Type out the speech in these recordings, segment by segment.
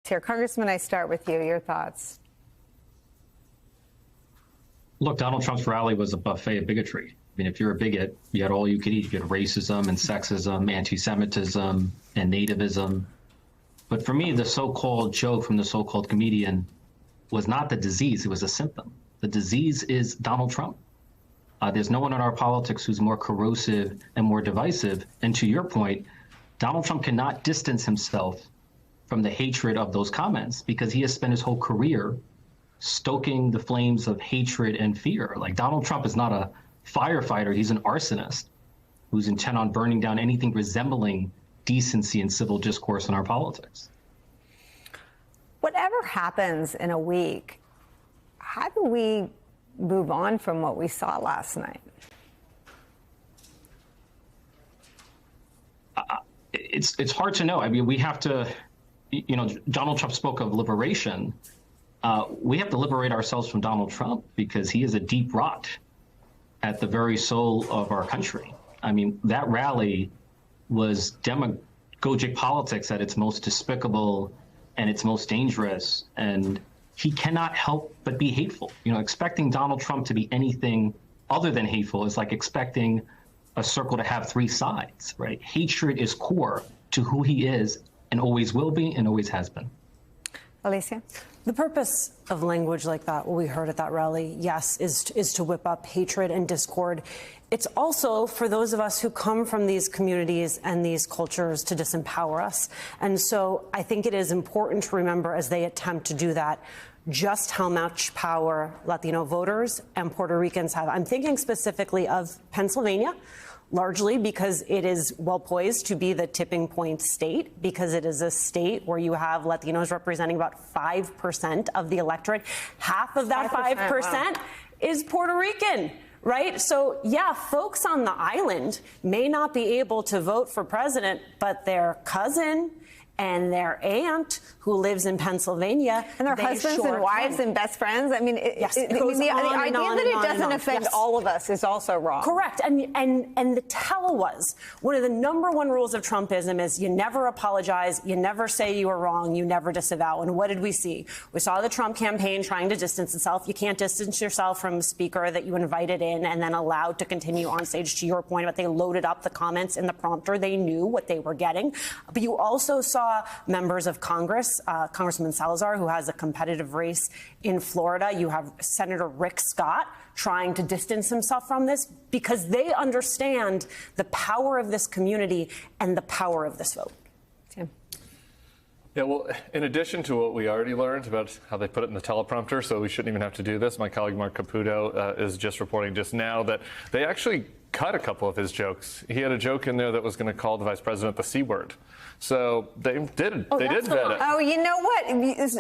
here. Congressman, I start with you. Your thoughts. Look, Donald Trump's rally was a buffet of bigotry. I mean, if you're a bigot, you had all you could eat. You had racism and sexism, anti-Semitism, and nativism. But for me, the so-called joke from the so-called comedian was not the disease, it was a symptom. The disease is Donald Trump. There's no one in our politics who's more corrosive and more divisive. And to your point, Donald Trump cannot distance himself from the hatred of those comments because he has spent his whole career stoking the flames of hatred and fear. Like, Donald Trump is not a firefighter, he's an arsonist who's intent on burning down anything resembling decency and civil discourse in our politics. Whatever happens in a week, how do we move on from what we saw last night? It's hard to know. I mean, we have to, you know, Donald Trump spoke of liberation. We have to liberate ourselves from Donald Trump because he is a deep rot at the very soul of our country. I mean, that rally was demagogic politics at its most despicable and its most dangerous. And he cannot help but be hateful. You know, expecting Donald Trump to be anything other than hateful is like expecting a circle to have three sides, right? Hatred is core to who he is and always will be and always has been. Alicia? The purpose of language like that, what we heard at that rally, yes, is to whip up hatred and discord. It's also for those of us who come from these communities and these cultures to disempower us. And so I think it is important to remember as they attempt to do that just how much power Latino voters and Puerto Ricans have. I'm thinking specifically of Pennsylvania, largely because it is well poised to be the tipping point state, because it is a state where you have Latinos representing about 5% of the electorate. Half of that 5% wow. is Puerto Rican. Right? So, yeah, folks on the island may not be able to vote for president, but their cousin and their aunt who lives in Pennsylvania. And their husbands and wives and best friends. I mean, yes, the idea that it doesn't offend all of us is also wrong. Correct. And the tell was, one of the number one rules of Trumpism is you never apologize, you never say you were wrong, you never disavow. And what did we see? We saw the Trump campaign trying to distance itself. You can't distance yourself from a speaker that you invited in and then allowed to continue on stage. To your point, but they loaded up the comments in the prompter. They knew what they were getting. But you also saw members of Congress, Congressman Salazar, who has a competitive race in Florida. You have Senator Rick Scott trying to distance himself from this because they understand the power of this community and the power of this vote. Tim. Yeah, well, in addition to what we already learned about how they put it in the teleprompter, so we shouldn't even have to do this, my colleague Mark Caputo is just reporting just now that they actually cut a couple of his jokes. He had a joke in there that was going to call the vice president the C word. So they did vet it. Oh, you know what?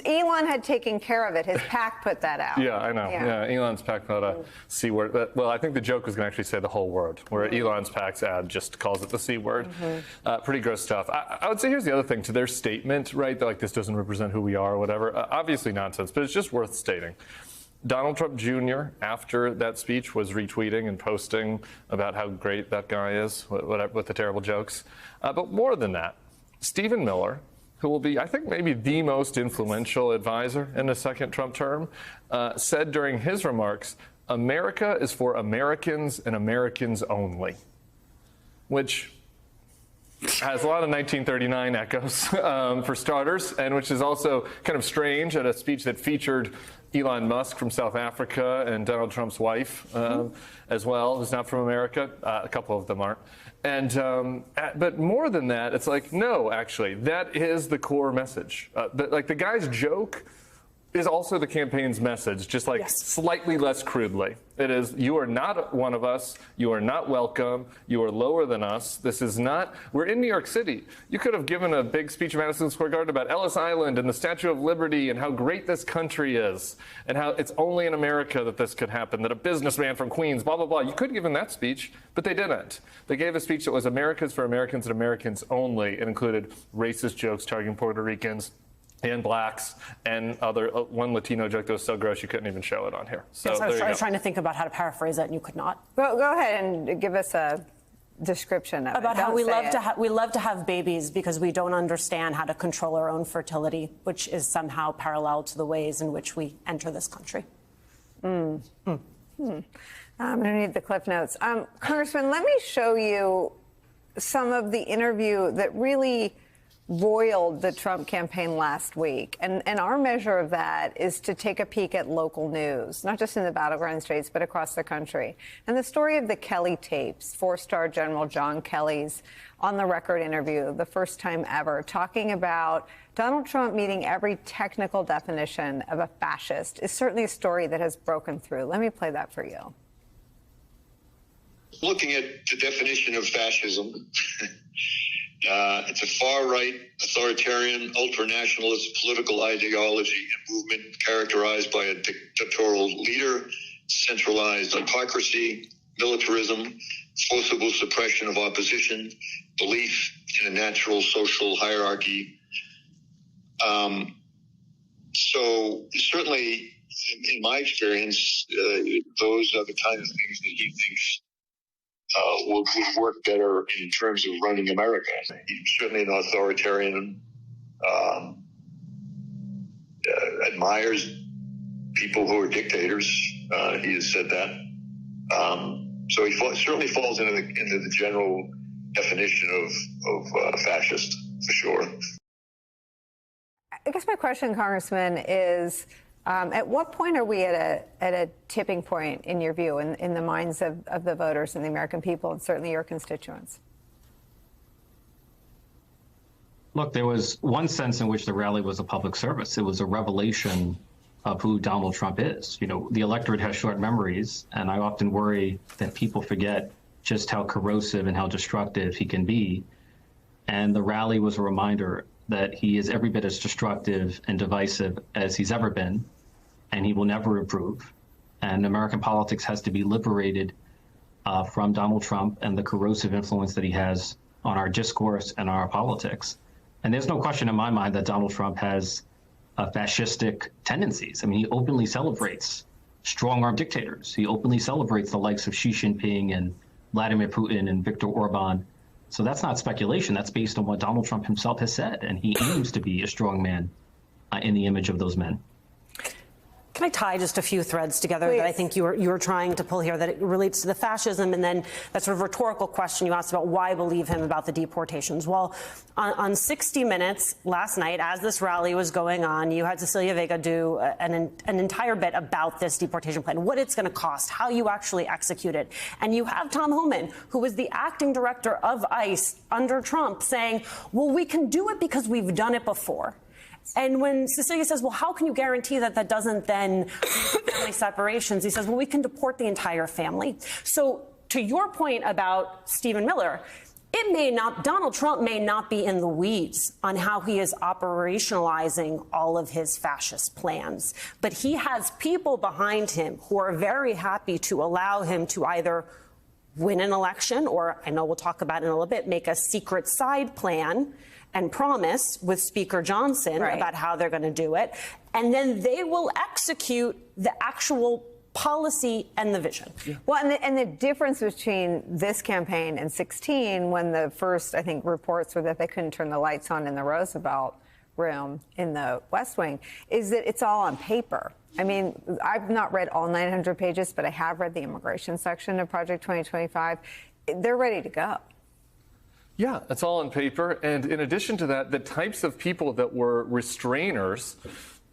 Elon had taken care of it. His PAC put that out. Yeah, I know. Yeah, Elon's PAC put a C word. But, well, I think the joke was going to actually say the whole word, where Elon's PAC's ad just calls it the C word. Pretty gross stuff. I would say here's the other thing to their statement, right? They're like, this doesn't represent who we are or whatever. Obviously nonsense, but it's just worth stating. Donald Trump Jr., after that speech, was retweeting and posting about how great that guy is with the terrible jokes. But more than that, Stephen Miller, who will be, I think, maybe the most influential advisor in the second Trump term, said during his remarks, America is for Americans and Americans only, which has a lot of 1939 echoes, for starters, and which is also kind of strange at a speech that featured Elon Musk from South Africa and Donald Trump's wife as well, who's not from America. A couple of them aren't. And but more than that, it's like, no, actually, that is the core message. Like the guy's joke is also the campaign's message, just like slightly less crudely. It is, you are not one of us, you are not welcome, you are lower than us. This is not, we're in New York City. You could have given a big speech at Madison Square Garden about Ellis Island and the Statue of Liberty and how great this country is and how it's only in America that this could happen, that a businessman from Queens, blah, blah, blah. You could have given that speech, but they didn't. They gave a speech that was America's for Americans and Americans only. It included racist jokes targeting Puerto Ricans and blacks, and one Latino joke that was so gross you couldn't even show it on here. So yes, I was trying to think about how to paraphrase it, and you could not. Go ahead and give us a description of about it. how Don't we say love it. we love to have babies because we don't understand how to control our own fertility, which is somehow parallel to the ways in which we enter this country. I'm going to need the Cliff Notes. Congressman, let me show you some of the interview that really roiled the Trump campaign last week. And our measure of that is to take a peek at local news, not just in the battleground states, but across the country. And the story of the Kelly tapes, four-star General John Kelly's on-the-record interview, the first time ever, talking about Donald Trump meeting every technical definition of a fascist, is certainly a story that has broken through. Let me play that for you. Looking at the definition of fascism, it's a far-right, authoritarian, ultra-nationalist political ideology and movement characterized by a dictatorial leader, centralized autocracy, militarism, forcible suppression of opposition, belief in a natural social hierarchy. So certainly, in my experience, those are the kind of things that he thinks would work better in terms of running America. He's certainly an authoritarian, admires people who are dictators. He has said that. So he certainly falls into the general definition of fascist, for sure. I guess my question, Congressman, is at what point are we at a tipping point, in your view, in the minds of the voters and the American people, and certainly your constituents? Look, there was one sense in which the rally was a public service. It was a revelation of who Donald Trump is. You know, the electorate has short memories, and I often worry that people forget just how corrosive and how destructive he can be. And the rally was a reminder that he is every bit as destructive and divisive as he's ever been, and he will never improve. And American politics has to be liberated from Donald Trump and the corrosive influence that he has on our discourse and our politics. And there's no question in my mind that Donald Trump has fascistic tendencies. I mean, he openly celebrates strong-arm dictators. He openly celebrates the likes of Xi Jinping and Vladimir Putin and Viktor Orban. So that's not speculation. That's based on what Donald Trump himself has said. And he aims to be a strong man in the image of those men. Can I tie just a few threads together Please. that I think you were trying to pull here, that it relates to the fascism, and then that sort of rhetorical question you asked about why believe him about the deportations? Well, on 60 Minutes last night, as this rally was going on, you had Cecilia Vega do an entire bit about this deportation plan, what it's going to cost, how you actually execute it. And you have Tom Homan, who was the acting director of ICE under Trump, saying, well, we can do it because we've done it before. And when Cecilia says, well, how can you guarantee that that doesn't then lead to family separations? He says, well, we can deport the entire family. So to your point about Stephen Miller, Donald Trump may not be in the weeds on how he is operationalizing all of his fascist plans, but he has people behind him who are very happy to allow him to either win an election, or I know we'll talk about it in a little bit, make a secret side plan and promise with Speaker Johnson about how they're going to do it. And then they will execute the actual policy and the vision. Yeah. Well, and the difference between this campaign and 16, when the first, I think, reports were that they couldn't turn the lights on in the Roosevelt room in the West Wing, is that it's all on paper. I mean, I've not read all 900 pages, but I have read the immigration section of Project 2025. They're ready to go. Yeah, it's all on paper. And in addition to that, the types of people that were restrainers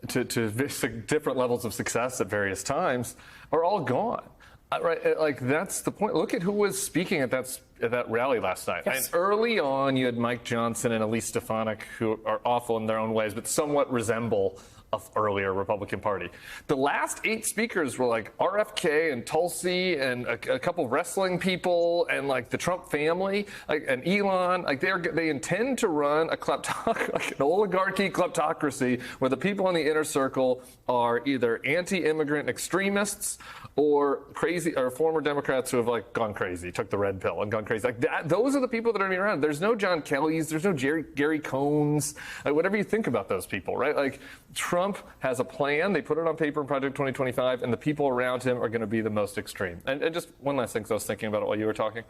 to different levels of success at various times are all gone. Right, like that's the point. Look at who was speaking at that rally last night. Yes. And early on, you had Mike Johnson and Elise Stefanik, who are awful in their own ways, but somewhat resemble an earlier Republican Party. The last 8 speakers were like RFK and Tulsi and a couple of wrestling people and like the Trump family, like, and Elon. Like they intend to run a like an oligarchy kleptocracy where the people in the inner circle are either anti-immigrant extremists or crazy, or former Democrats who have like gone crazy, took the red pill and gone crazy. Like that, those are the people that are going to be around. There's no John Kellys, there's no Gary Cohns, like whatever you think about those people, right? Like Trump has a plan. They put it on paper in Project 2025, and the people around him are going to be the most extreme. And just one last thing, because I was thinking about it while you were talking,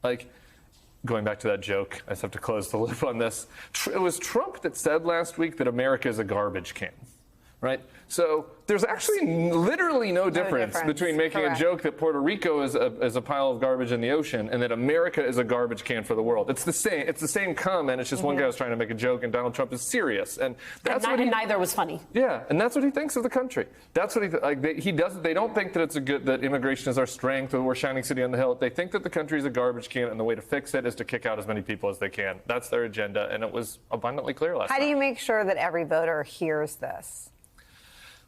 like. going back to that joke, I just have to close the loop on this. It was Trump that said last week that America is a garbage can, right? So there's actually literally no difference between making Correct. a joke that Puerto Rico is a pile of garbage in the ocean and that America is a garbage can for the world. It's the same. It's the same comment. It's just one guy was trying to make a joke and Donald Trump is serious, and that's what And neither was funny. yeah, and that's what he thinks of the country. That's what he does. They don't think that it's that immigration is our strength or we're shining city on the hill. They think that the country is a garbage can, and the way to fix it is to kick out as many people as they can. That's their agenda, and it was abundantly clear last night. How do you make sure that every voter hears this?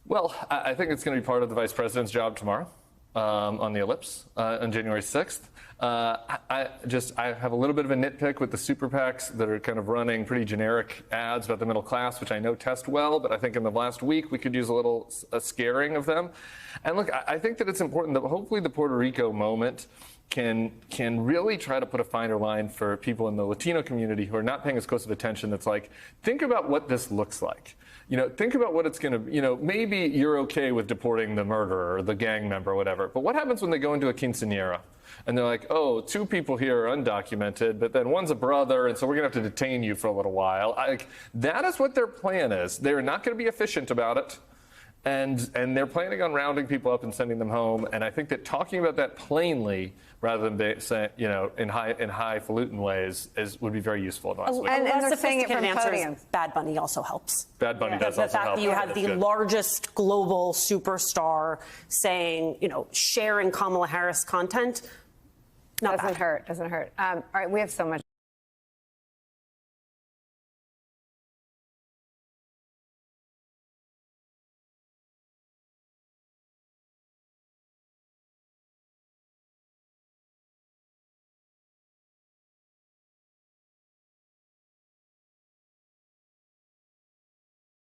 Well, I think it's going to be part of the vice president's job tomorrow on the ellipse on January 6th. I have a little bit of a nitpick with the super PACs that are kind of running pretty generic ads about the middle class, which I know test well, but I think in the last week we could use a little scaring of them. And look, I think that it's important that hopefully the Puerto Rico moment can really try to put a finer line for people in the Latino community who are not paying as close of attention. That's like, think about what this looks like. Think about what it's going to, maybe you're okay with deporting the murderer or the gang member or whatever, but what happens when they go into a quinceañera and they're like, oh, 2 people here are undocumented, but then one's a brother, and so we're going to have to detain you for a little while. That is what their plan is. They're not going to be efficient about it. And they're planning on rounding people up and sending them home. And I think that talking about that plainly, rather than saying, in highfalutin ways, would be very useful last week. And Less they're saying it from sophisticated podiums. answers, Bad Bunny also helps. Bad Bunny does The also fact help. that you have That's the good. largest global superstar saying, sharing Kamala Harris content, not Doesn't bad. hurt. Doesn't hurt. All right, we have so much.